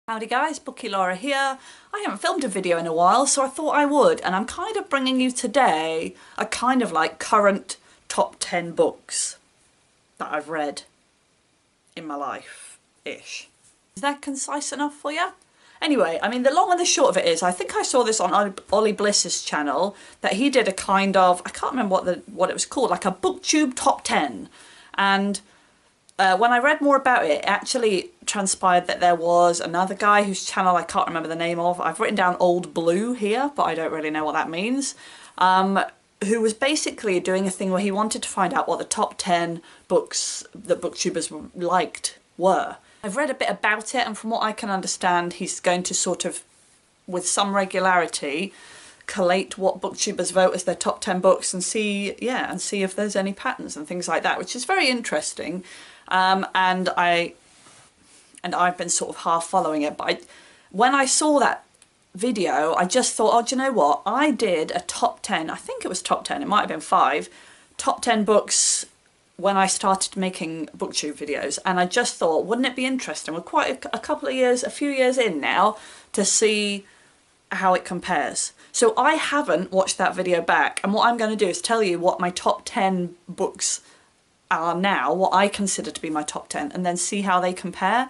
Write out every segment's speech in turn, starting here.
Howdy guys, Bookie Laura here. I haven't filmed a video in a while, so I thought I would, and I'm kind of bringing you today a kind of like current top 10 books that I've read in my life-ish. Is that concise enough for you? Anyway, I mean, the long and the short of it is, I think I saw this on Ollie Bliss's channel, that he did a kind of, I can't remember what it was called, like a Booktube Top 10. And when I read more about it, it actually transpired that there was another guy whose channel I can't remember the name of. I've written down Old Blue here, but I don't really know what that means. Who was basically doing a thing where he wanted to find out what the top 10 books that booktubers liked were. I've read a bit about it, and from what I can understand, he's going to sort of, with some regularity, collate what booktubers vote as their top 10 books and see if there's any patterns and things like that, which is very interesting. And I've been sort of half following it, but when I saw that video, I just thought, oh, do you know what? I did a top 10, I think it was top 10, it might have been 5, top 10 books when I started making booktube videos, and I just thought, wouldn't it be interesting? We're quite a few years in now, to see how it compares. So I haven't watched that video back, and what I'm going to do is tell you what my top 10 books are now, what I consider to be my top 10, and then see how they compare.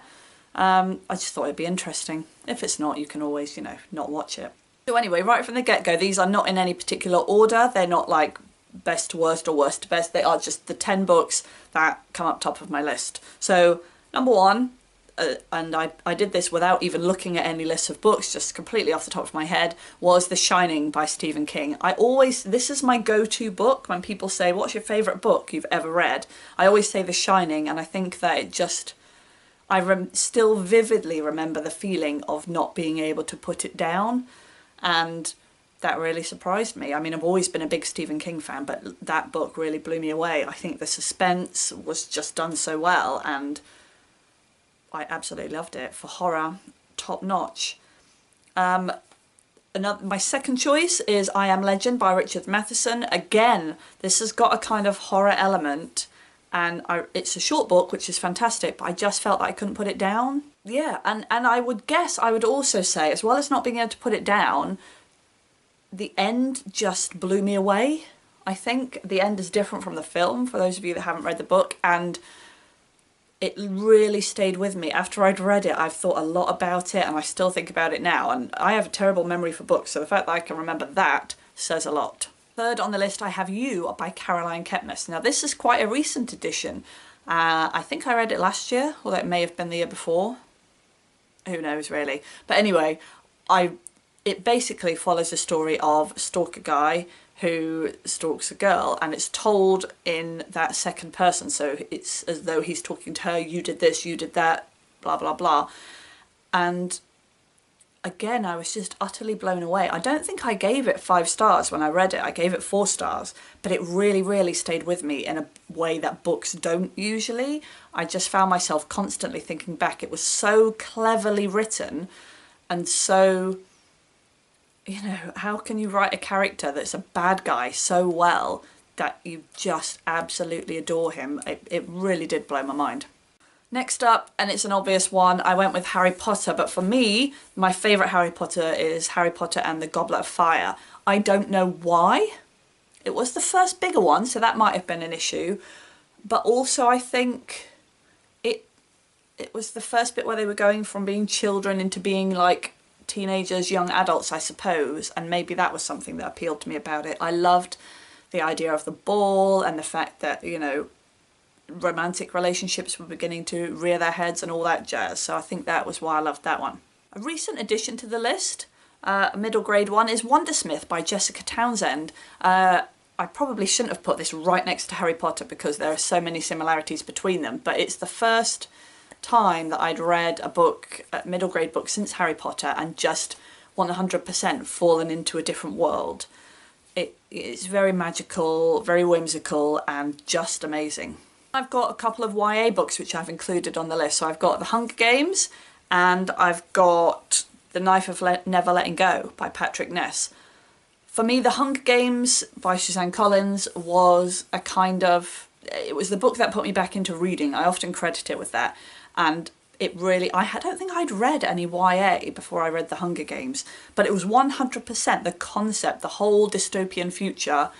I just thought it'd be interesting. If it's not, you can always, you know, not watch it. So anyway, right from the get-go, these are not in any particular order. They're not like best to worst or worst to best. They are just the 10 books that come up top of my list. So number 1, and I did this without even looking at any lists of books, just completely off the top of my head, was The Shining by Stephen King. This is my go-to book when people say, what's your favourite book you've ever read? I always say The Shining, and I think that it just, still vividly remember the feeling of not being able to put it down, and that really surprised me. I mean, I've always been a big Stephen King fan, but that book really blew me away. I think the suspense was just done so well, and I absolutely loved it. For horror, top notch. My second choice is I Am Legend by Richard Matheson. Again, this has got a kind of horror element, and it's a short book, which is fantastic, but I just felt that I couldn't put it down. Yeah, and I would also say, as well as not being able to put it down, the end just blew me away. I think the end is different from the film, for those of you that haven't read the book, and it really stayed with me. After I'd read it, I've thought a lot about it, and I still think about it now, and I have a terrible memory for books, so the fact that I can remember that says a lot. Third on the list, I have You by Caroline Kepnes. Now this is quite a recent edition. I think I read it last year, although it may have been the year before. Who knows really. But anyway, it basically follows the story of a stalker guy who stalks a girl, and it's told in that second person, so it's as though he's talking to her, you did this, you did that, blah blah blah. And again, I was just utterly blown away. I don't think I gave it 5 stars when I read it. I gave it 4 stars, but it really stayed with me in a way that books don't usually. I just found myself constantly thinking back. It was so cleverly written, and so, you know, how can you write a character that's a bad guy so well that you just absolutely adore him? It really did blow my mind. Next up, and it's an obvious one, I went with Harry Potter, but for me, my favourite Harry Potter is Harry Potter and the Goblet of Fire. I don't know why. It was the first bigger one, so that might have been an issue, but also I think it was the first bit where they were going from being children into being like teenagers, young adults, I suppose, and maybe that was something that appealed to me about it. I loved the idea of the ball and the fact that, you know, romantic relationships were beginning to rear their heads and all that jazz, so I think that was why I loved that one. A recent addition to the list, a middle grade one, is Wundersmith by Jessica Townsend. I probably shouldn't have put this right next to Harry Potter because there are so many similarities between them, but it's the first time that I'd read a book, a middle grade book, since Harry Potter and just 100% fallen into a different world. It's very magical, very whimsical, and just amazing. I've got a couple of YA books which I've included on the list. So I've got The Hunger Games, and I've got The Knife of Never Letting Go by Patrick Ness. For me, The Hunger Games by Suzanne was a kind of, it was the book that put me back into reading. I often credit it with that. And it really, I don't think I'd read any YA before I read The Hunger Games, but it was 100% the concept, the whole dystopian future,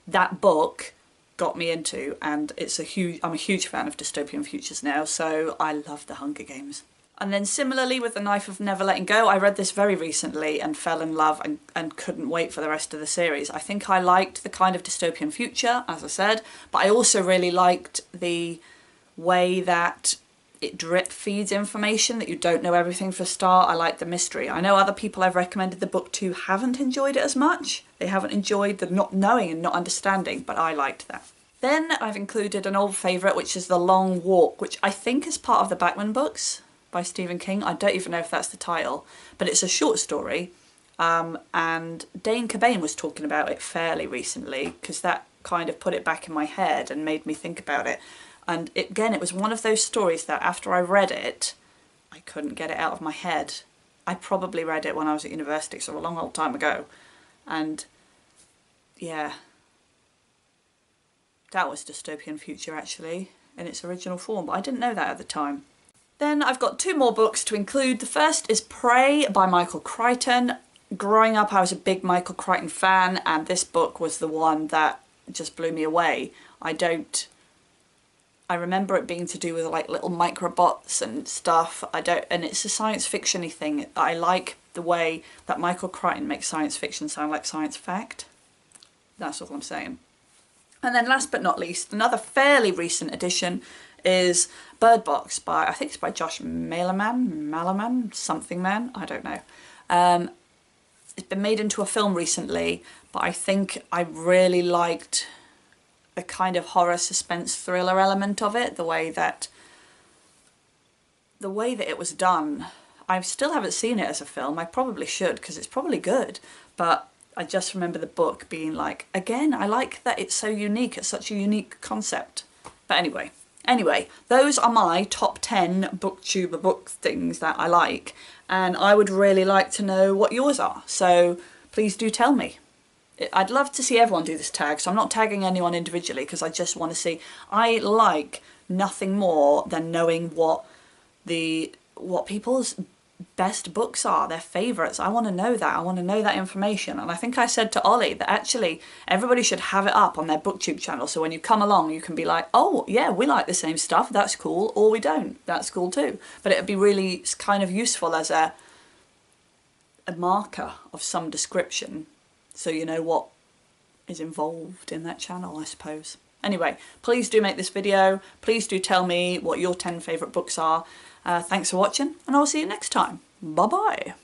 that book got me into, and I'm a huge fan of dystopian futures now, so I love The Hunger Games. And then similarly with The Knife of Never Letting Go, I read this very recently and fell in love and couldn't wait for the rest of the series. I think I liked the kind of dystopian future, as I said, but I also really liked the way that it drip feeds information, that you don't know everything for a start. I like the mystery. I know other people I've recommended the book to haven't enjoyed it as much. They haven't enjoyed the not knowing and not understanding, but I liked that. Then I've included an old favourite, which is The Long Walk, which I think is part of the Bachman books by Stephen King. I don't even know if that's the title, but it's a short story. And Dane Cobain was talking about it fairly recently, because that kind of put it back in my head and made me think about it. And again, it was one of those stories that after I read it, I couldn't get it out of my head. I probably read it when I was at university, so a long old time ago. And yeah, that was dystopian future actually, in its original form, but I didn't know that at the time. Then I've got two more books to include. The first is Prey by Michael Crichton. Growing up, I was a big Michael Crichton fan, and this book was the one that just blew me away. I remember it being to do with like little microbots and stuff. And it's a science fiction-y thing. I like the way that Michael Crichton makes science fiction sound like science fact. That's all I'm saying. And then last but not least, another fairly recent edition is Bird Box by, I think it's by Josh Malerman, something man, I don't know. It's been made into a film recently, but I think I really liked the kind of horror suspense thriller element of it, the way that it was done. I still haven't seen it as a film. I probably should, because it's probably good, but I just remember the book being like, again, I like that it's so unique, it's such a unique concept. But anyway, those are my top 10 booktuber book things that I like, and I would really like to know what yours are, so please do tell me. I'd love to see everyone do this tag, so I'm not tagging anyone individually because I just want to see. I like nothing more than knowing what people's best books are, their favourites. I want to know that. I want to know that information. And I think I said to Ollie that actually everybody should have it up on their Booktube channel, so when you come along you can be like, oh yeah, we like the same stuff, that's cool, or we don't, that's cool too. But it would be really kind of useful as a marker of some description, so you know what is involved in that channel, I suppose. Anyway, please do make this video. Please do tell me what your 10 favourite books are. Thanks for watching, and I'll see you next time. Bye bye.